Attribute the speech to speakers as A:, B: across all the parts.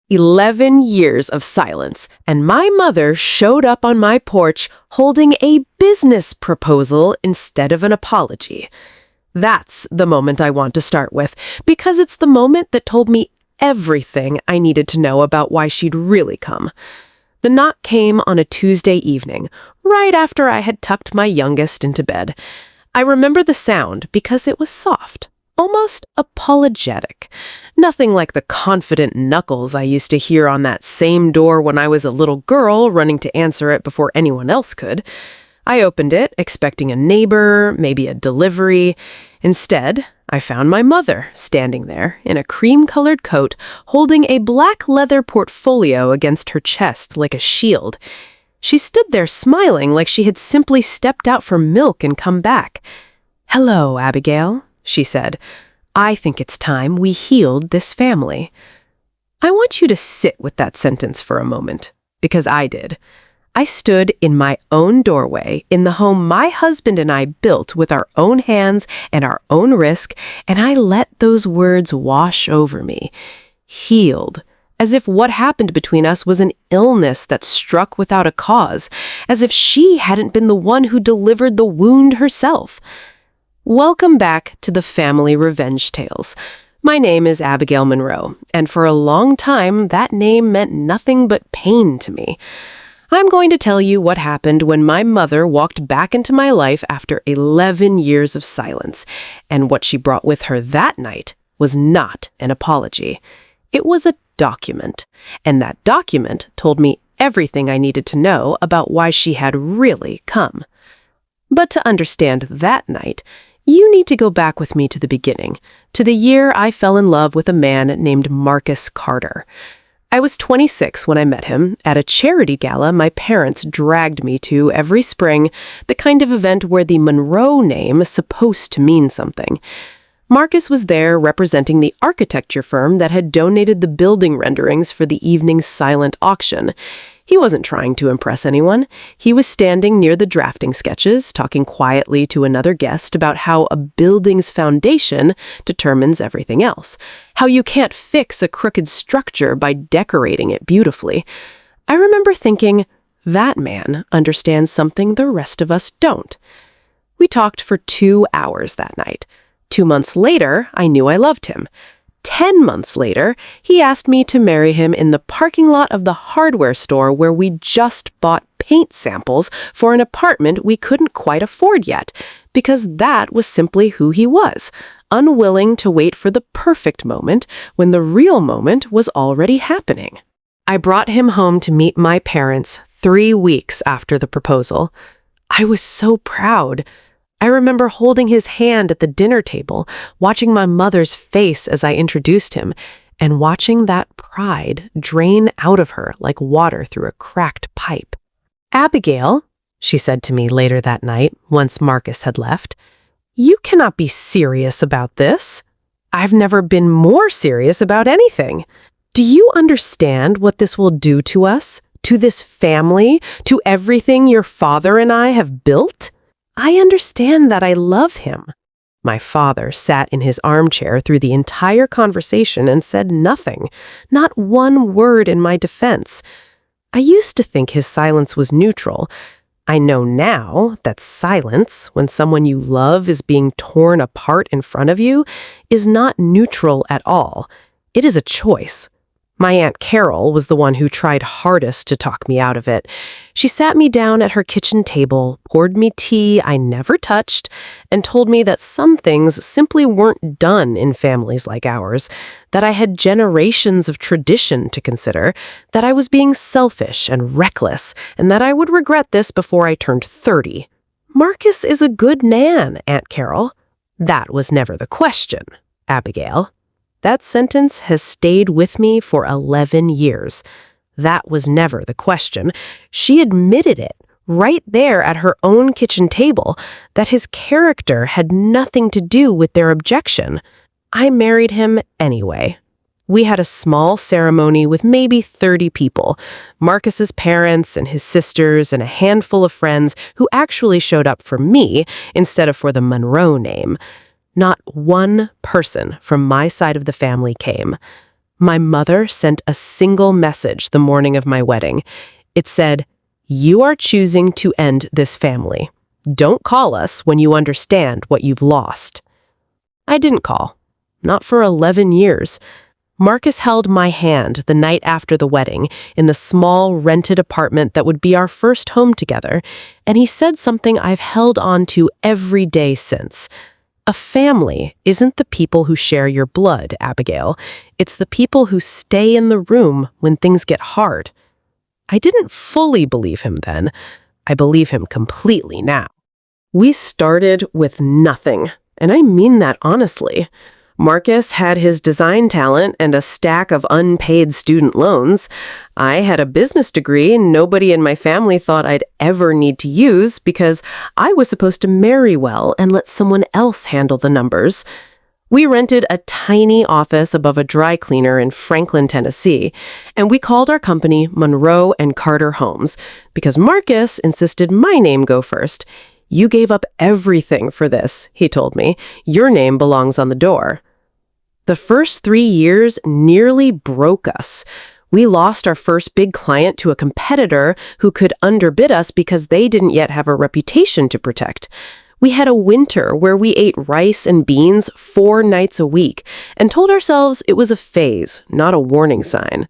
A: 11 years of silence, and my mother showed up on my porch holding a business proposal instead of an apology. That's the moment I want to start with, because it's the moment that told me everything I needed to know about why she'd really come. The knock came on a Tuesday evening, right after I had tucked my youngest into bed. I remember the sound because it was soft, almost apologetic. Nothing like the confident knuckles I used to hear on that same door when I was a little girl running to answer it before anyone else could. I opened it, expecting a neighbor, maybe a delivery. Instead, I found my mother standing there in a cream-colored coat, holding a black leather portfolio against her chest like a shield. She stood there smiling like she had simply stepped out for milk and come back. "Hello, Abigail," she said. "I think it's time we healed this family." I want you to sit with that sentence for a moment, because I did. I stood in my own doorway in the home my husband and I built with our own hands and our own risk, and I let those words wash over me. Healed. As if what happened between us was an illness that struck without a cause, as if she hadn't been the one who delivered the wound herself. Welcome back to the Family Revenge Tales. My name is Abigail Monroe, and for a long time that name meant nothing but pain to me. I'm going to tell you what happened when my mother walked back into my life after 11 years of silence, and what she brought with her that night was not an apology. It was a document, and that document told me everything I needed to know about why she had really come. But to understand that night, you need to go back with me to the beginning, to the year I fell in love with a man named Marcus Carter. I was 26 when I met him at a charity gala my parents dragged me to every spring, the kind of event where the Monroe name is supposed to mean something. Marcus was there representing the architecture firm that had donated the building renderings for the evening's silent auction. He wasn't trying to impress anyone. He was standing near the drafting sketches, talking quietly to another guest about how a building's foundation determines everything else, how you can't fix a crooked structure by decorating it beautifully. I remember thinking, that man understands something the rest of us don't. We talked for 2 hours that night. 2 months later, I knew I loved him. 10 months later, he asked me to marry him in the parking lot of the hardware store where we just bought paint samples for an apartment we couldn't quite afford yet, because that was simply who he was, unwilling to wait for the perfect moment when the real moment was already happening. I brought him home to meet my parents 3 weeks after the proposal. I was so proud. I remember holding his hand at the dinner table, watching my mother's face as I introduced him, and watching that pride drain out of her like water through a cracked pipe. "Abigail," she said to me later that night, once Marcus had left, "you cannot be serious about this. I've never been more serious about anything. Do you understand what this will do to us, to this family, to everything your father and I have built? I understand that I love him." My father sat in his armchair through the entire conversation and said nothing, not one word in my defense. I used to think his silence was neutral. I know now that silence, when someone you love is being torn apart in front of you, is not neutral at all. It is a choice. My Aunt Carol was the one who tried hardest to talk me out of it. She sat me down at her kitchen table, poured me tea I never touched, and told me that some things simply weren't done in families like ours, that I had generations of tradition to consider, that I was being selfish and reckless, and that I would regret this before I turned 30. "Marcus is a good man, Aunt Carol." That was never the question, Abigail. That sentence has stayed with me for 11 years. That was never the question. She admitted it right there at her own kitchen table, that his character had nothing to do with their objection. I married him anyway. We had a small ceremony with maybe 30 people, Marcus's parents and his sisters and a handful of friends who actually showed up for me instead of for the Monroe name. Not one person from my side of the family came. My mother sent a single message the morning of my wedding. It said, "You are choosing to end this family. Don't call us when you understand what you've lost." I didn't call. Not for 11 years. Marcus held my hand the night after the wedding in the small rented apartment that would be our first home together, and he said something I've held on to every day since. A family isn't the people who share your blood, Abigail. It's the people who stay in the room when things get hard. I didn't fully believe him then. I believe him completely now. We started with nothing, and I mean that honestly. Marcus had his design talent and a stack of unpaid student loans. I had a business degree nobody in my family thought I'd ever need to use because I was supposed to marry well and let someone else handle the numbers. We rented a tiny office above a dry cleaner in Franklin, Tennessee, and we called our company Monroe Carter Homes because Marcus insisted my name go first. "You gave up everything for this," he told me. "Your name belongs on the door." The first 3 years nearly broke us. We lost our first big client to a competitor who could underbid us because they didn't yet have a reputation to protect. We had a winter where we ate rice and beans 4 nights a week and told ourselves it was a phase, not a warning sign.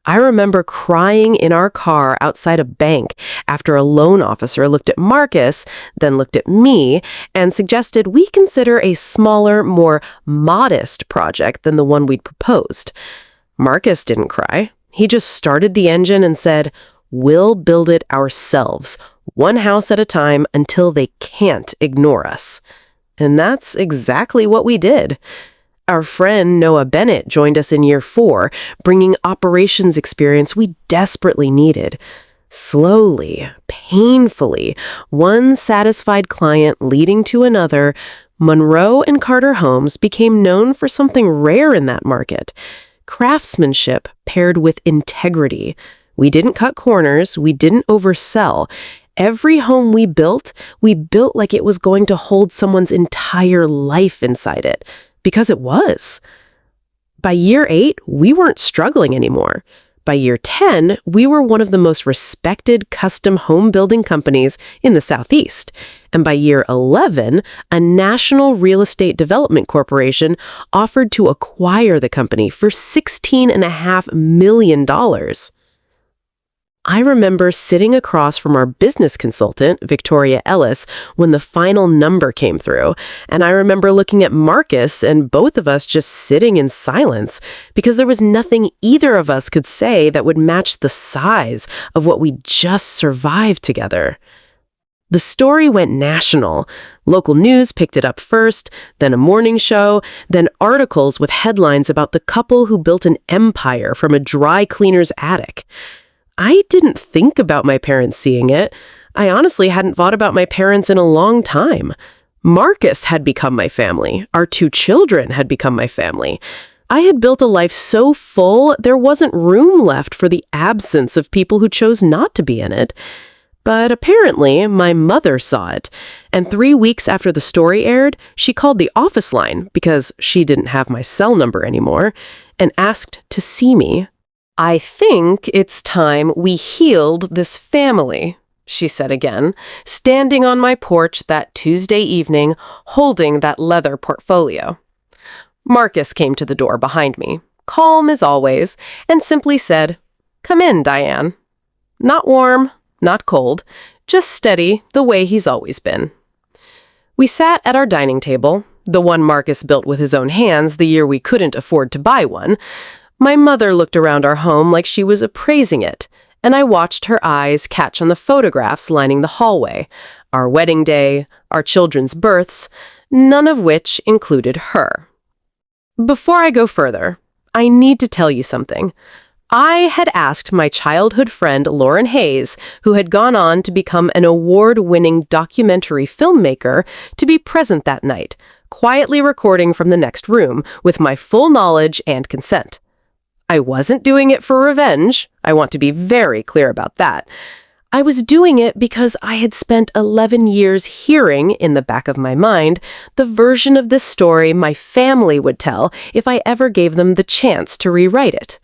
A: I remember crying in our car outside a bank after a loan officer looked at Marcus, then looked at me, and suggested we consider a smaller, more modest project than the one we'd proposed. Marcus didn't cry. He just started the engine and said, "We'll build it ourselves, one house at a time until they can't ignore us." And that's exactly what we did. Our friend Noah Bennett joined us in year 4, bringing operations experience we desperately needed. Slowly, painfully, one satisfied client leading to another, Monroe Carter Homes became known for something rare in that market: craftsmanship paired with integrity. We didn't cut corners, we didn't oversell. Every home we built like it was going to hold someone's entire life inside it. Because it was. By year 8, we weren't struggling anymore. By year 10, we were one of the most respected custom home building companies in the Southeast. And by year 11, a national real estate development corporation offered to acquire the company for $16.5 million. I remember sitting across from our business consultant, Victoria Ellis, when the final number came through, and I remember looking at Marcus and both of us just sitting in silence because there was nothing either of us could say that would match the size of what we just survived together. The story went national. Local news picked it up first, then a morning show, then articles with headlines about the couple who built an empire from a dry cleaner's attic. I didn't think about my parents seeing it. I honestly hadn't thought about my parents in a long time. Marcus had become my family. Our 2 children had become my family. I had built a life so full, there wasn't room left for the absence of people who chose not to be in it. But apparently, my mother saw it. And 3 weeks after the story aired, she called the office line, because she didn't have my cell number anymore, and asked to see me. "I think it's time we healed this family," she said again, standing on my porch that Tuesday evening, holding that leather portfolio. Marcus came to the door behind me, calm as always, and simply said, "Come in, Diane." Not warm, not cold, just steady the way he's always been. We sat at our dining table, the one Marcus built with his own hands the year we couldn't afford to buy one. My mother looked around our home like she was appraising it, and I watched her eyes catch on the photographs lining the hallway, our wedding day, our children's births, none of which included her. Before I go further, I need to tell you something. I had asked my childhood friend Lauren Hayes, who had gone on to become an award-winning documentary filmmaker, to be present that night, quietly recording from the next room with my full knowledge and consent. I wasn't doing it for revenge. I want to be very clear about that. I was doing it because I had spent 11 years hearing, in the back of my mind, the version of this story my family would tell if I ever gave them the chance to rewrite it.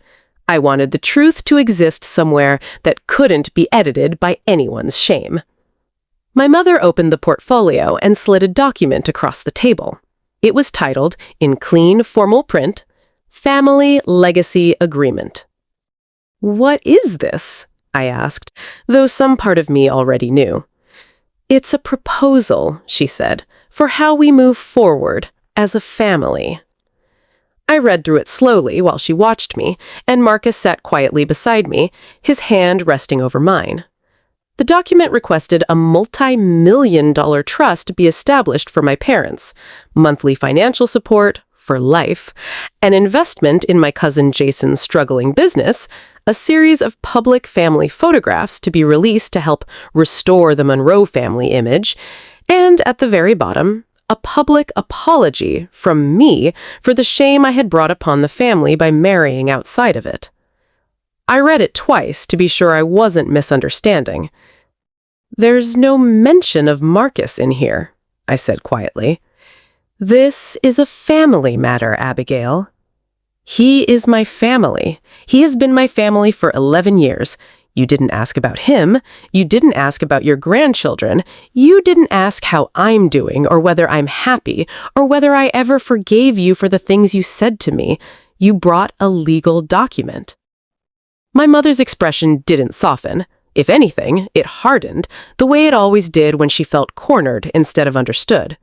A: I wanted the truth to exist somewhere that couldn't be edited by anyone's shame. My mother opened the portfolio and slid a document across the table. It was titled, in clean, formal print, Family Legacy Agreement. "What is this?" I asked, though some part of me already knew. "It's a proposal," she said, "for how we move forward as a family." I read through it slowly while she watched me, and Marcus sat quietly beside me, his hand resting over mine. The document requested a multi-million-dollar trust be established for my parents, monthly financial support for life, an investment in my cousin Jason's struggling business, a series of public family photographs to be released to help restore the Monroe family image, and at the very bottom, a public apology from me for the shame I had brought upon the family by marrying outside of it. I read it twice to be sure I wasn't misunderstanding. "There's no mention of Marcus in here," I said quietly. "This is a family matter, Abigail." "He is my family. He has been my family for 11 years. You didn't ask about him. You didn't ask about your grandchildren. You didn't ask how I'm doing or whether I'm happy or whether I ever forgave you for the things you said to me. You brought a legal document." My mother's expression didn't soften. If anything, it hardened, the way it always did when she felt cornered instead of understood.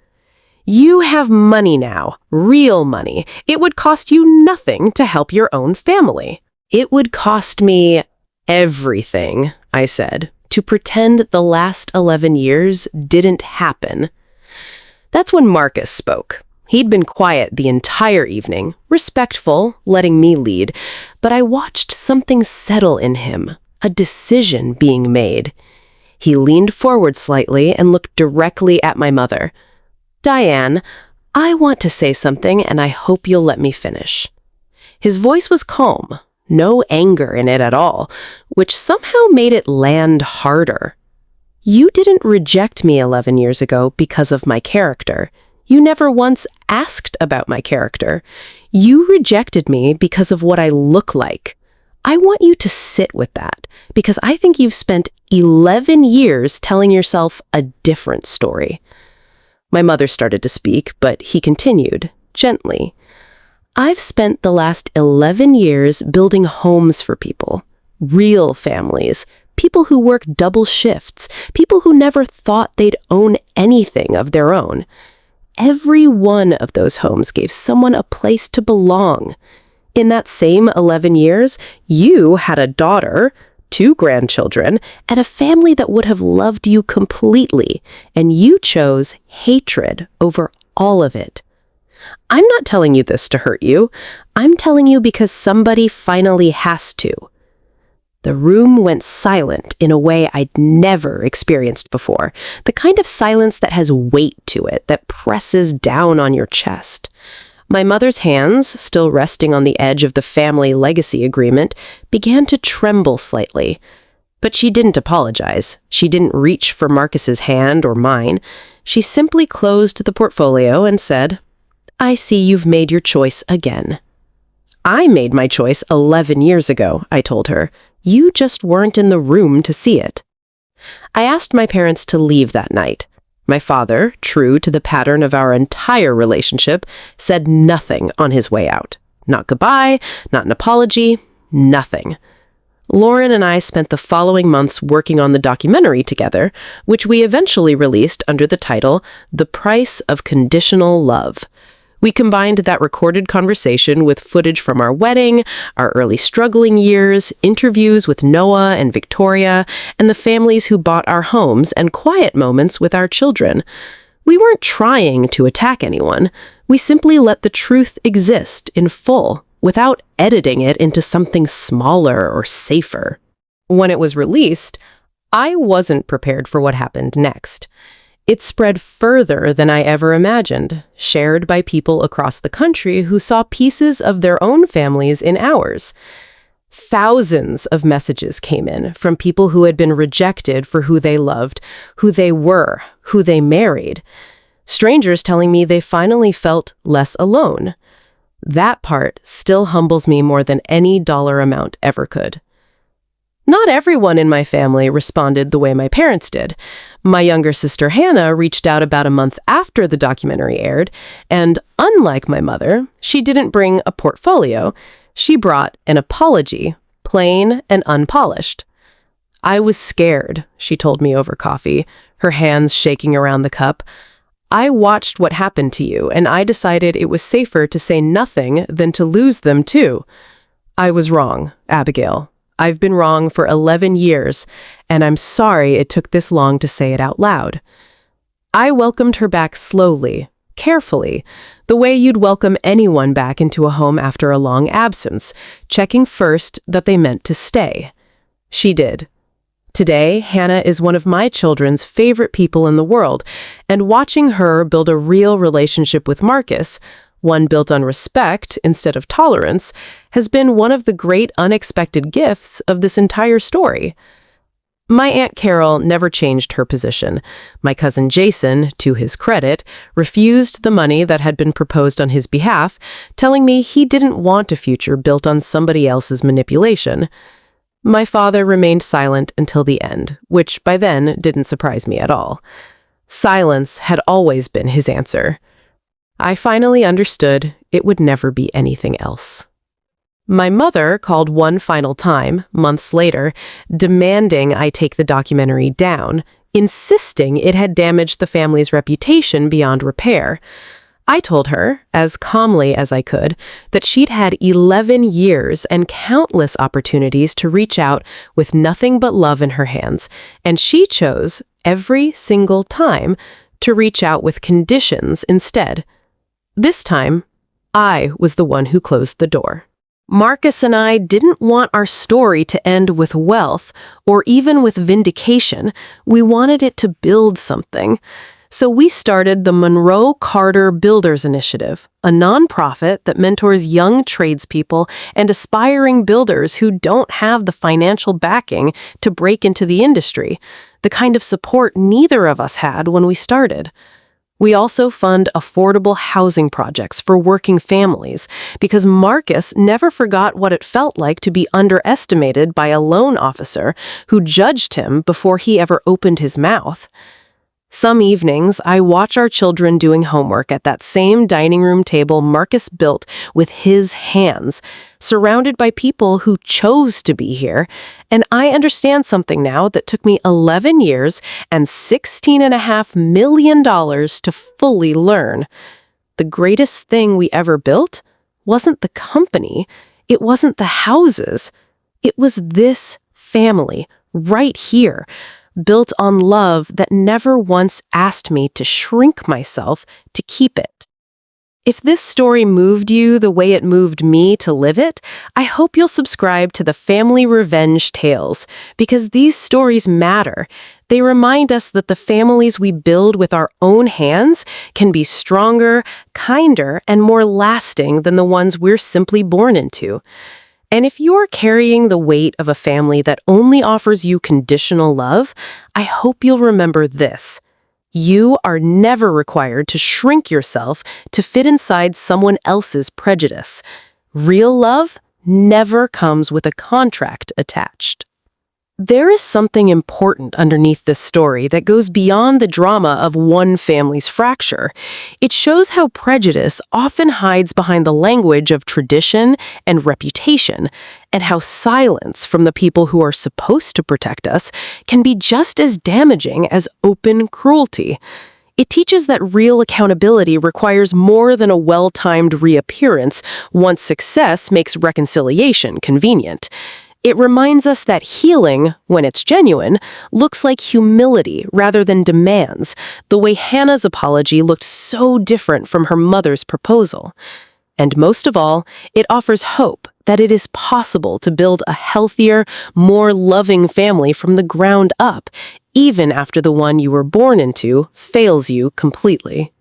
A: "You have money now, real money. It would cost you nothing to help your own family." "It would cost me everything," I said, "to pretend the last 11 years didn't happen." That's when Marcus spoke. He'd been quiet the entire evening, respectful, letting me lead, but I watched something settle in him, a decision being made. He leaned forward slightly and looked directly at my mother. "Diane, I want to say something and I hope you'll let me finish." His voice was calm, no anger in it at all, which somehow made it land harder. "You didn't reject me 11 years ago because of my character. You never once asked about my character. You rejected me because of what I look like. I want you to sit with that, because I think you've spent 11 years telling yourself a different story." My mother started to speak, but he continued, gently. "I've spent the last 11 years building homes for people, real families, people who work double shifts, people who never thought they'd own anything of their own. Every one of those homes gave someone a place to belong. In that same 11 years, you had a daughter, 2 grandchildren, and a family that would have loved you completely, and you chose hatred over all of it. I'm not telling you this to hurt you. I'm telling you because somebody finally has to." The room went silent in a way I'd never experienced before, the kind of silence that has weight to it, that presses down on your chest. My mother's hands, still resting on the edge of the family legacy agreement, began to tremble slightly. But she didn't apologize. She didn't reach for Marcus's hand or mine. She simply closed the portfolio and said, "I see you've made your choice again." "I made my choice 11 years ago," I told her. "You just weren't in the room to see it." I asked my parents to leave that night. My father, true to the pattern of our entire relationship, said nothing on his way out. Not goodbye, not an apology, nothing. Lauren and I spent the following months working on the documentary together, which we eventually released under the title, The Price of Conditional Love. We combined that recorded conversation with footage from our wedding, our early struggling years, interviews with Noah and Victoria, and the families who bought our homes, and quiet moments with our children. We weren't trying to attack anyone. We simply let the truth exist in full, without editing it into something smaller or safer. When it was released, I wasn't prepared for what happened next. It spread further than I ever imagined, shared by people across the country who saw pieces of their own families in ours. Thousands of messages came in from people who had been rejected for who they loved, who they were, who they married. Strangers telling me they finally felt less alone. That part still humbles me more than any dollar amount ever could. Not everyone in my family responded the way my parents did. My younger sister Hannah reached out about a month after the documentary aired, and unlike my mother, she didn't bring a portfolio. She brought an apology, plain and unpolished. "I was scared," she told me over coffee, her hands shaking around the cup. "I watched what happened to you, and I decided it was safer to say nothing than to lose them too. I was wrong, Abigail. I've been wrong for 11 years, and I'm sorry it took this long to say it out loud." I welcomed her back slowly, carefully, the way you'd welcome anyone back into a home after a long absence, checking first that they meant to stay. She did. Today, Hannah is one of my children's favorite people in the world, and watching her build a real relationship with Marcus, one built on respect instead of tolerance, has been one of the great unexpected gifts of this entire story. My Aunt Carol never changed her position. My cousin Jason, to his credit, refused the money that had been proposed on his behalf, telling me he didn't want a future built on somebody else's manipulation. My father remained silent until the end, which by then didn't surprise me at all. Silence had always been his answer. I finally understood it would never be anything else. My mother called one final time, months later, demanding I take the documentary down, insisting it had damaged the family's reputation beyond repair. I told her, as calmly as I could, that she'd had 11 years and countless opportunities to reach out with nothing but love in her hands, and she chose, every single time, to reach out with conditions instead. This time, I was the one who closed the door. Marcus and I didn't want our story to end with wealth or even with vindication. We wanted it to build something. So we started the Monroe Carter Builders Initiative, a nonprofit that mentors young tradespeople and aspiring builders who don't have the financial backing to break into the industry, the kind of support neither of us had when we started. We also fund affordable housing projects for working families because Marcus never forgot what it felt like to be underestimated by a loan officer who judged him before he ever opened his mouth. Some evenings, I watch our children doing homework at that same dining room table Marcus built with his hands, surrounded by people who chose to be here, and I understand something now that took me 11 years and $16.5 million to fully learn. The greatest thing we ever built wasn't the company, it wasn't the houses, it was this family, right here, built on love that never once asked me to shrink myself to keep it. If this story moved you the way it moved me to live it, I hope you'll subscribe to the Family Revenge Tales, because these stories matter. They remind us that the families we build with our own hands can be stronger, kinder, and more lasting than the ones we're simply born into. And if you're carrying the weight of a family that only offers you conditional love, I hope you'll remember this. You are never required to shrink yourself to fit inside someone else's prejudice. Real love never comes with a contract attached. There is something important underneath this story that goes beyond the drama of one family's fracture. It shows how prejudice often hides behind the language of tradition and reputation, and how silence from the people who are supposed to protect us can be just as damaging as open cruelty. It teaches that real accountability requires more than a well-timed reappearance once success makes reconciliation convenient. It reminds us that healing, when it's genuine, looks like humility rather than demands, the way Hannah's apology looked so different from her mother's proposal. And most of all, it offers hope that it is possible to build a healthier, more loving family from the ground up, even after the one you were born into fails you completely.